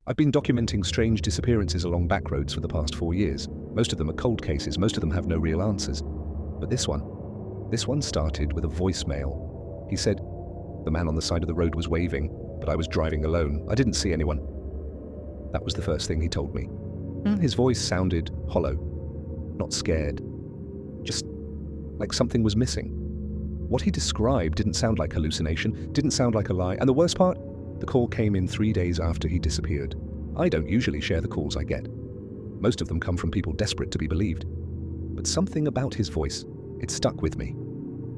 I've been documenting strange disappearances along back roads for the past 4 years. Most of them are cold cases, most of them have no real answers. But this one started with a voicemail. He said, "The man on the side of the road was waving, but I was driving alone. I didn't see anyone." That was the first thing he told me. His voice sounded hollow, not scared, just like something was missing. What he described didn't sound like hallucination, didn't sound like a lie, and the worst part, the call came in 3 days after he disappeared. I don't usually share the calls I get. Most of them come from people desperate to be believed. But something about his voice, it stuck with me.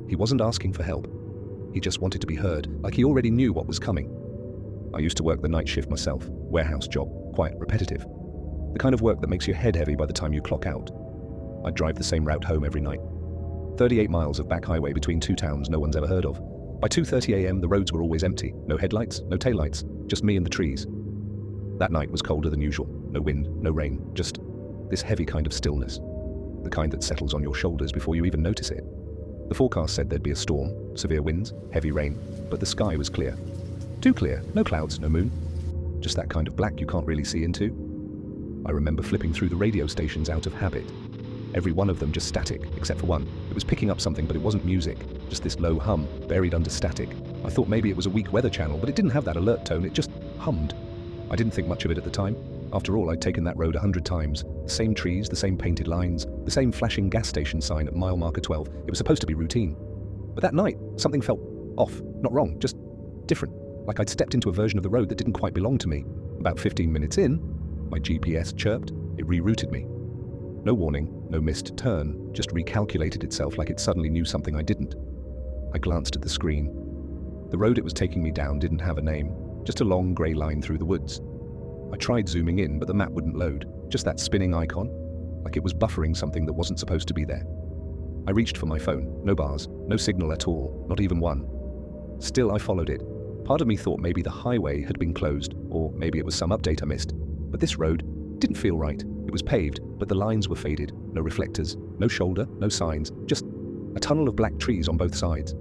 He wasn't asking for help. He just wanted to be heard, like he already knew what was coming. I used to work the night shift myself, warehouse job, quite repetitive. The kind of work that makes your head heavy by the time you clock out. I'd drive the same route home every night. 38 miles of back highway between two towns no one's ever heard of. By 2:30 a.m. the roads were always empty. No headlights, no taillights, just me and the trees. That night was colder than usual. No wind, no rain, just this heavy kind of stillness. The kind that settles on your shoulders before you even notice it. The forecast said there'd be a storm, severe winds, heavy rain, but the sky was clear. Too clear, no clouds, no moon. Just that kind of black you can't really see into. I remember flipping through the radio stations out of habit. Every one of them just static, except for one. It was picking up something, but it wasn't music. Just this low hum, buried under static. I thought maybe it was a weak weather channel, but it didn't have that alert tone, it just hummed. I didn't think much of it at the time. After all, I'd taken that road 100 times. The same trees, the same painted lines, the same flashing gas station sign at mile marker 12. It was supposed to be routine. But that night, something felt off. Not wrong, just different. Like I'd stepped into a version of the road that didn't quite belong to me. About 15 minutes in, my GPS chirped. It rerouted me. No warning, no missed turn, just recalculated itself like it suddenly knew something I didn't. I glanced at the screen. The road it was taking me down didn't have a name, just a long grey line through the woods. I tried zooming in, but the map wouldn't load, just that spinning icon, like it was buffering something that wasn't supposed to be there. I reached for my phone, no bars, no signal at all, not even one. Still, I followed it. Part of me thought maybe the highway had been closed, or maybe it was some update I missed. But this road didn't feel right. It was paved, but the lines were faded, no reflectors, no shoulder, no signs, just a tunnel of black trees on both sides.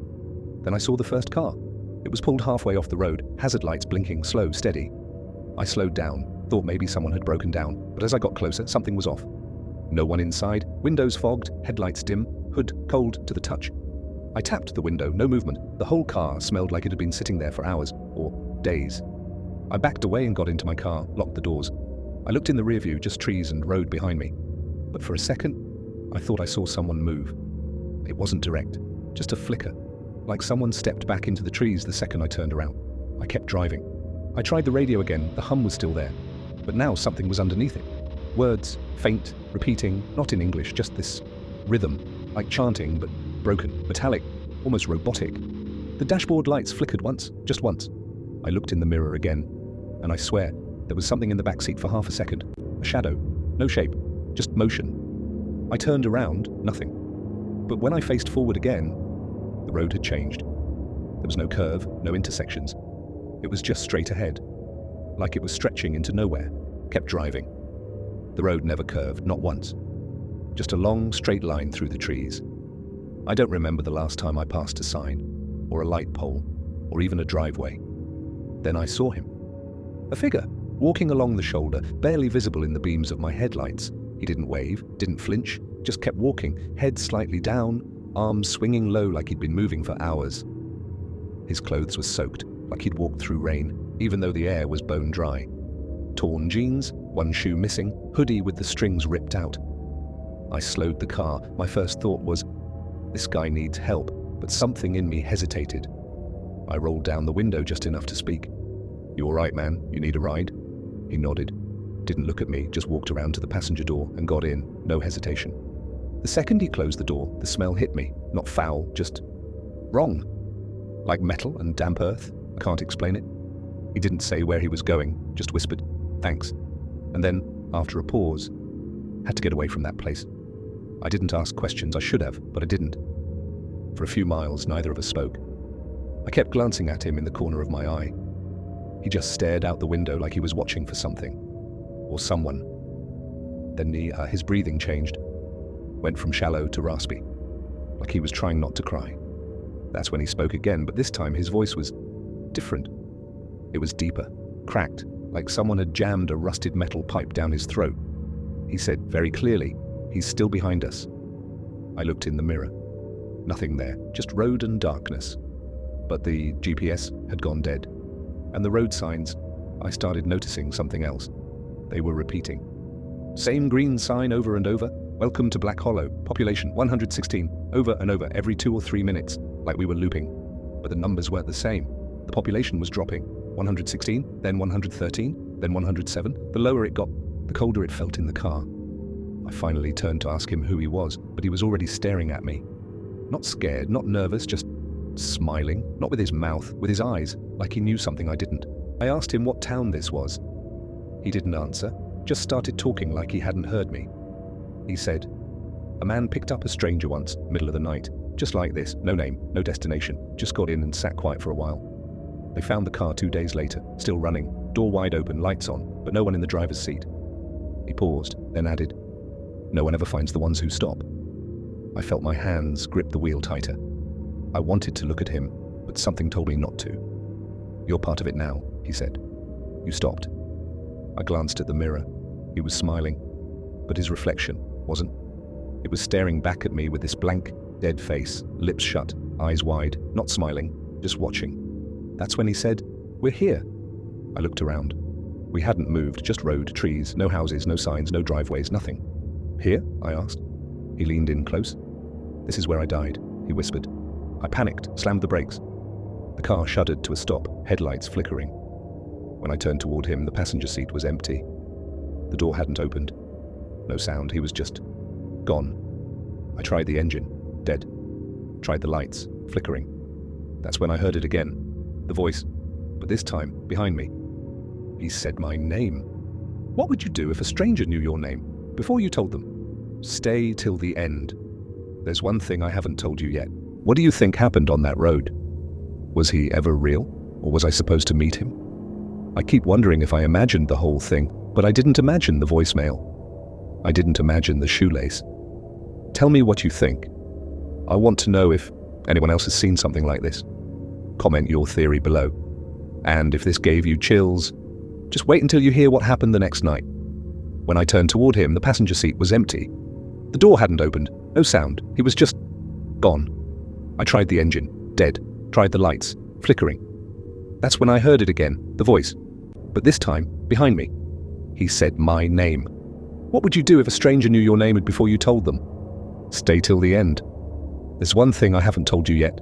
Then I saw the first car. It was pulled halfway off the road, hazard lights blinking, slow, steady. I slowed down, thought maybe someone had broken down, but as I got closer, something was off. No one inside, windows fogged, headlights dim, hood cold to the touch. I tapped the window, no movement. The whole car smelled like it had been sitting there for hours, or days. I backed away and got into my car, locked the doors. I looked in the rear view, just trees and road behind me. But for a second, I thought I saw someone move. It wasn't direct, just a flicker, like someone stepped back into the trees the second I turned around. I kept driving. I tried the radio again, the hum was still there, but now something was underneath it. Words, faint, repeating, not in English, just this rhythm, like chanting, but broken, metallic, almost robotic. The dashboard lights flickered once, just once. I looked in the mirror again, and I swear, there was something in the back seat for half a second. A shadow, no shape, just motion. I turned around, nothing. But when I faced forward again, the road had changed. There was no curve, no intersections. It was just straight ahead, like it was stretching into nowhere. Kept driving. The road never curved, not once. Just a long, straight line through the trees. I don't remember the last time I passed a sign, or a light pole, or even a driveway. Then I saw him. A figure, walking along the shoulder, barely visible in the beams of my headlights. He didn't wave, didn't flinch, just kept walking, head slightly down, arms swinging low like he'd been moving for hours. His clothes were soaked, like he'd walked through rain, even though the air was bone dry. Torn jeans, one shoe missing, hoodie with the strings ripped out. I slowed the car. My first thought was, this guy needs help, but something in me hesitated. I rolled down the window just enough to speak. "You all right, man? You need a ride?" He nodded. Didn't look at me, just walked around to the passenger door and got in, no hesitation. The second he closed the door, the smell hit me. Not foul, just wrong. Like metal and damp earth. I can't explain it. He didn't say where he was going, just whispered, "Thanks." And then, after a pause, had to get away from that place. I didn't ask questions. I should have, but I didn't. For a few miles, neither of us spoke. I kept glancing at him in the corner of my eye. He just stared out the window like he was watching for something. Or someone. Then his breathing changed. Went from shallow to raspy. Like he was trying not to cry. That's when he spoke again, but this time his voice was different. It was deeper, cracked, like someone had jammed a rusted metal pipe down his throat. He said very clearly, "He's still behind us." I looked in the mirror. Nothing there, just road and darkness. But the GPS had gone dead. And the road signs, I started noticing something else. They were repeating. Same green sign over and over. "Welcome to Black Hollow, population 116, over and over every 2 or 3 minutes, like we were looping. But the numbers weren't the same. The population was dropping. 116, then 113, then 107. The lower it got, the colder it felt in the car. I finally turned to ask him who he was, but he was already staring at me. Not scared, not nervous, just smiling, not with his mouth, with his eyes, like he knew something I didn't. I asked him what town this was. He didn't answer, just started talking like he hadn't heard me. He said, "A man picked up a stranger once, middle of the night, just like this, no name, no destination, just got in and sat quiet for a while. They found the car 2 days later, still running, door wide open, lights on, but no one in the driver's seat." He paused, then added, "No one ever finds the ones who stop." I felt my hands grip the wheel tighter. I wanted to look at him, but something told me not to. "You're part of it now," he said. "You stopped." I glanced at the mirror. He was smiling, but his reflection wasn't. It was staring back at me with this blank, dead face, lips shut, eyes wide, not smiling, just watching. That's when he said, "We're here." I looked around. We hadn't moved, just road, trees, no houses, no signs, no driveways, nothing. "Here?" I asked. He leaned in close. "This is where I died," he whispered. I panicked, slammed the brakes. The car shuddered to a stop, headlights flickering. When I turned toward him, the passenger seat was empty. The door hadn't opened. No sound, he was just gone. I tried the engine, dead. Tried the lights, flickering. That's when I heard it again, the voice, but this time, behind me. He said my name. What would you do if a stranger knew your name, before you told them? "Stay till the end. There's one thing I haven't told you yet. What do you think happened on that road? Was he ever real, or was I supposed to meet him? I keep wondering if I imagined the whole thing, but I didn't imagine the voicemail. I didn't imagine the shoelace. Tell me what you think. I want to know if anyone else has seen something like this. Comment your theory below. And if this gave you chills, just wait until you hear what happened the next night. When I turned toward him, the passenger seat was empty. The door hadn't opened, no sound, he was just gone. I tried the engine, dead. Tried the lights, flickering. That's when I heard it again, the voice. But this time, behind me. He said my name. What would you do if a stranger knew your name before you told them? Stay till the end. There's one thing I haven't told you yet.